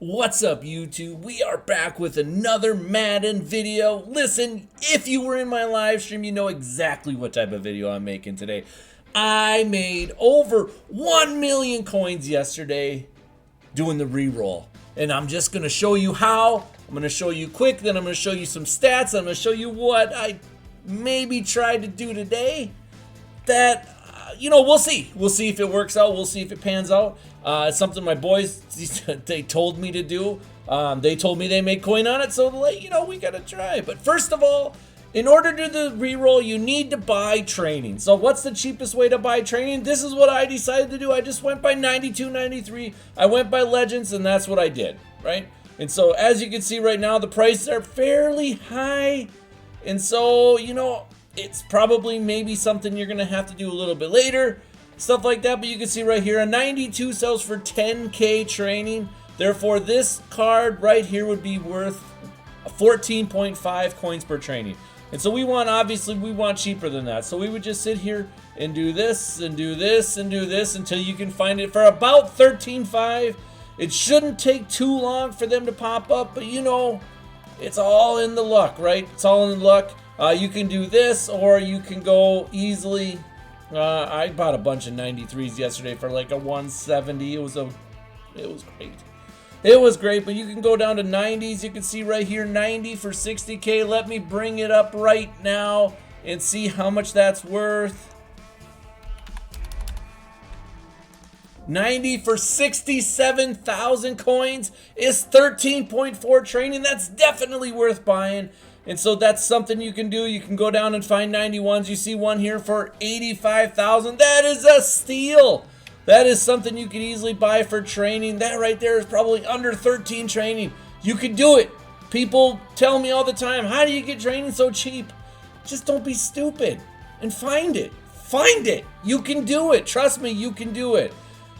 What's up, YouTube? We are back with another Madden video. Listen, if you were in my live stream, you know exactly what type of video I'm making today. I made over 1 million coins yesterday doing the re-roll. And I'm just going to show you how. I'm going to show you quick, then I'm going to show you some stats. I'm going to show you what I maybe tried to do today that we'll see. We'll see if it works out. We'll see if it pans out. It's something my boys, they told me to do. They told me they made coin on it, so we gotta try. But first of all, in order to do the reroll, you need to buy training. So what's the cheapest way to buy training? This is what I decided to do. I just went by 92, 93. I went by Legends, and that's what I did, right? And so as you can see right now, the prices are fairly high. And so, it's probably maybe something you're going to have to do a little bit later, stuff like that. But you can see right here, a 92 sells for 10K training. Therefore, this card right here would be worth 14.5 coins per training. And so obviously we want cheaper than that. So we would just sit here and do this and do this and do this until you can find it for about 13.5. It shouldn't take too long for them to pop up, but it's all in the luck, right? It's all in the luck. You can do this, or you can go easily. I bought a bunch of 93s yesterday for like a 170. It was great. It was great, but you can go down to 90s. You can see right here, 90 for 60K. Let me bring it up right now and see how much that's worth. 90 for 67,000 coins is 13.4 training. That's definitely worth buying. And so that's something you can do. You can go down and find 91s. You see one here for 85,000. That is a steal. That is something you can easily buy for training. That right there is probably under 13 training. You can do it. People tell me all the time, how do you get training so cheap? Just don't be stupid and find it. Find it. You can do it. Trust me, you can do it.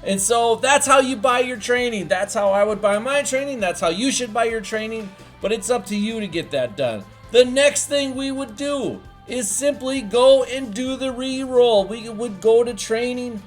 And so that's how you buy your training. That's how I would buy my training. That's how you should buy your training. But it's up to you to get that done. The next thing we would do is simply go and do the re-roll. We would go to training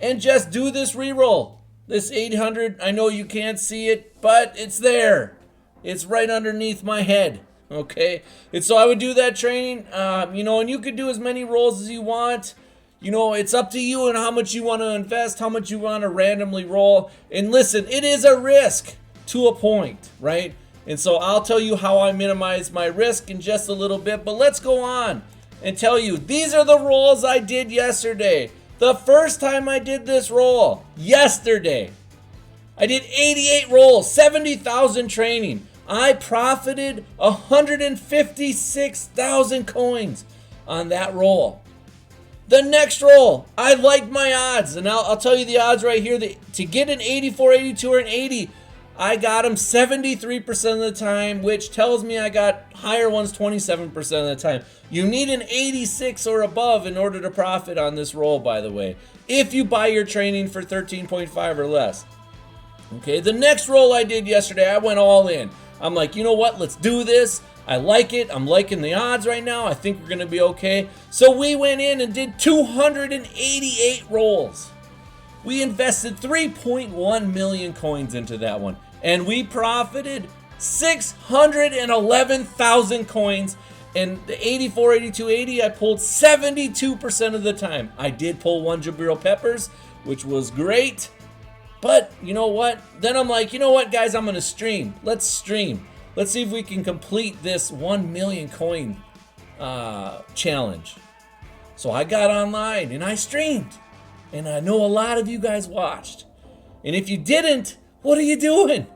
and just do this re-roll. This 800, I know you can't see it, but it's there. It's right underneath my head, okay? And so I would do that training, and you could do as many rolls as you want. It's up to you and how much you want to invest, how much you want to randomly roll. And listen, it is a risk to a point, right? And so I'll tell you how I minimize my risk in just a little bit. But let's go on and tell you, these are the rolls I did yesterday. The first time I did this roll, yesterday, I did 88 rolls, 70,000 training. I profited 156,000 coins on that roll. The next roll, I liked my odds, and I'll tell you the odds right here. To get an 84, 82, or an 80, I got them 73% of the time, which tells me I got higher ones 27% of the time. You need an 86 or above in order to profit on this roll, by the way, if you buy your training for 13.5 or less. Okay, the next roll I did yesterday, I went all in. I'm like, you know what, let's do this. I like it. I'm liking the odds right now. I think we're going to be okay. So we went in and did 288 rolls. We invested 3.1 million coins into that one. And we profited 611,000 coins. And the 84, 82, 80, I pulled 72% of the time. I did pull one Jabril Peppers, which was great. But you know what? Then I'm like, you know what, guys? I'm going to stream. Let's stream. Let's see if we can complete this 1 million coin challenge. So I got online and I streamed. And I know a lot of you guys watched. And if you didn't, what are you doing?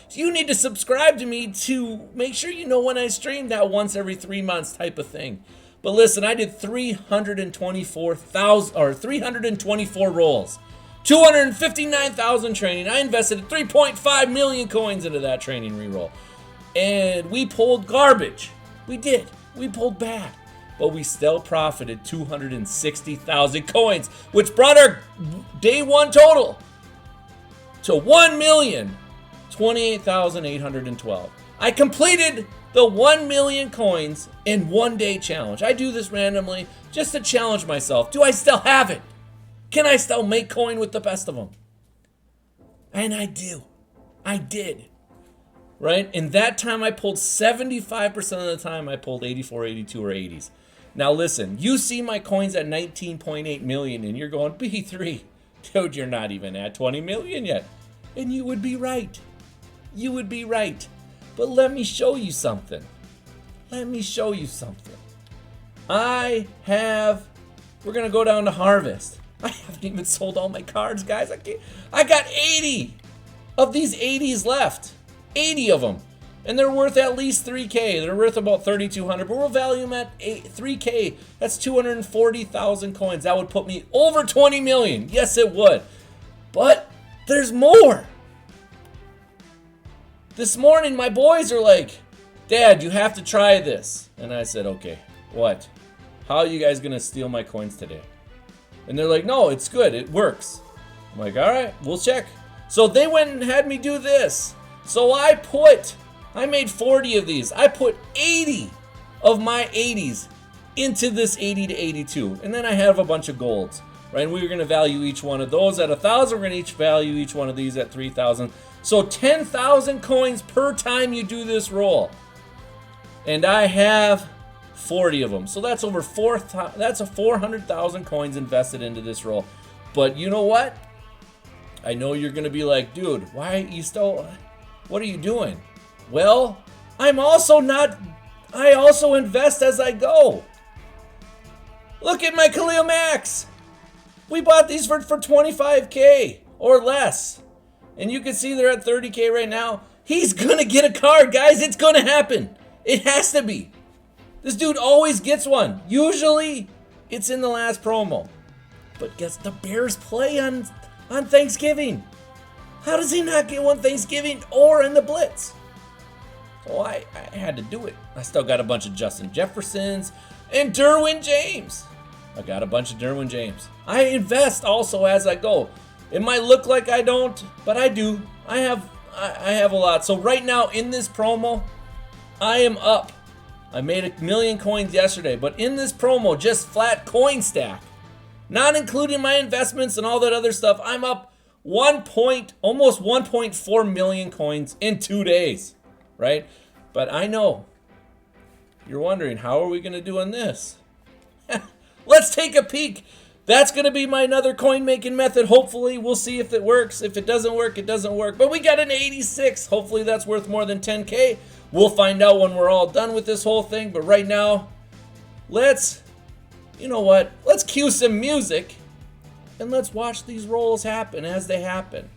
You need to subscribe to me to make sure you know when I stream, that once every 3 months type of thing. But listen, I did 324 rolls. 259,000 training. I invested 3.5 million coins into that training reroll. And we pulled garbage. We did. We pulled bad. But we still profited 260,000 coins, which brought our day one total to 1,028,812. I completed the 1 million coins in 1 day challenge. I do this randomly just to challenge myself. Do I still have it? Can I still make coin with the best of them? And I do. I did. Right? And that time I pulled 75% of the time I pulled 84, 82, or 80s. Now listen, you see my coins at 19.8 million and you're going, B3, dude, you're not even at 20 million yet. And you would be right. You would be right. But let me show you something. Let me show you something. We're going to go down to Harvest. I haven't even sold all my cards, guys. I got 80 of these 80s left. 80 of them. And they're worth at least 3K. They're worth about 3,200, but we'll value them at 3K. That's 240,000 coins. That would put me over 20 million. Yes, it would. But there's more. This morning, my boys are like, Dad, you have to try this. And I said, okay, what? How are you guys going to steal my coins today? And they're like, no, it's good. It works. I'm like, all right, we'll check. So they went and had me do this. So I made 40 of these. I put 80 of my 80s into this 80 to 82. And then I have a bunch of golds, right? And we were going to value each one of those at 1,000. We're going to value each one of these at 3,000. So 10,000 coins per time you do this roll. And I have 40 of them. So that's over 400,000 coins invested into this roll. But you know what? I know you're going to be like, dude, what are you doing? Well, I also invest as I go. Look at my Khalil Max. We bought these for 25K or less. And you can see they're at 30K right now. He's going to get a card, guys. It's going to happen. It has to be. This dude always gets one. Usually, it's in the last promo. But guess the Bears play on Thanksgiving. How does he not get one Thanksgiving or in the Blitz? So I had to do it. I still got a bunch of Justin Jeffersons and Derwin James. I got a bunch of Derwin James. I invest also as I go. It might look like I don't, but I do. I have a lot. So right now in this promo, I am up. I made 1 million coins yesterday, but in this promo, just flat coin stack, not including my investments and all that other stuff, I'm up almost 1.4 million coins in 2 days, right? But I know you're wondering, how are we going to do on this? Let's take a peek. That's going to be my another coin making method. Hopefully, we'll see if it works. If it doesn't work, it doesn't work. But we got an 86. Hopefully, that's worth more than 10K. We'll find out when we're all done with this whole thing. But right now, you know what? Let's cue some music and let's watch these rolls happen as they happen.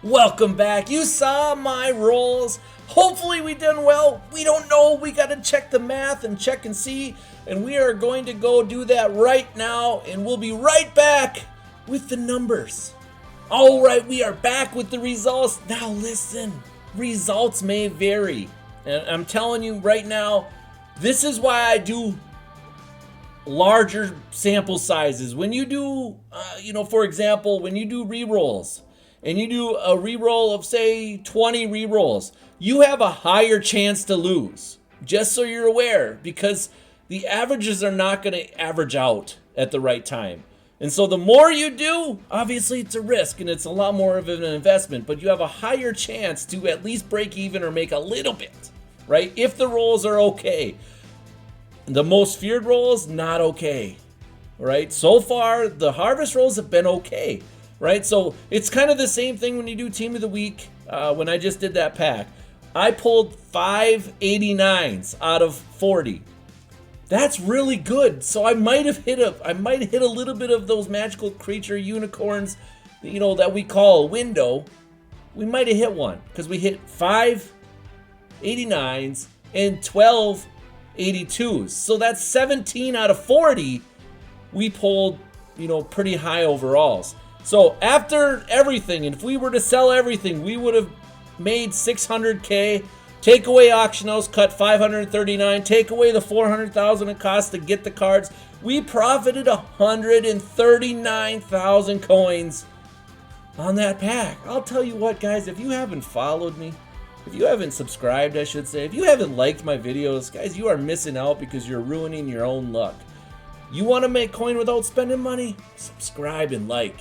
Welcome back. You saw my rolls. Hopefully we done well. We don't know. We got to check the math and check and see. And we are going to go do that right now. And we'll be right back with the numbers. All right, we are back with the results. Now listen, results may vary. And I'm telling you right now, this is why I do larger sample sizes. When you do, for example, when you do re-rolls, and you do a reroll of, say, 20 rerolls, you have a higher chance to lose. Just so you're aware, because the averages are not going to average out at the right time. And so the more you do, obviously it's a risk and it's a lot more of an investment, but you have a higher chance to at least break even or make a little bit, right? If the rolls are okay. The most feared rolls, not okay, right? So far, the harvest rolls have been okay, right? So it's kind of the same thing when you do Team of the Week. When I just did that pack, I pulled 5 89s out of 40. That's really good. So I might hit a little bit of those magical creature unicorns, that we call a window. We might have hit one because we hit 5 89s and 12 82s. So that's 17 out of 40. We pulled, pretty high overalls. So after everything, and if we were to sell everything, we would have made 600K. Take away auction house, cut 539. Take away the 400,000 it cost to get the cards. We profited 139,000 coins on that pack. I'll tell you what, guys, if you haven't followed me, if you haven't subscribed, I should say, if you haven't liked my videos, guys, you are missing out because you're ruining your own luck. You want to make coin without spending money? Subscribe and like.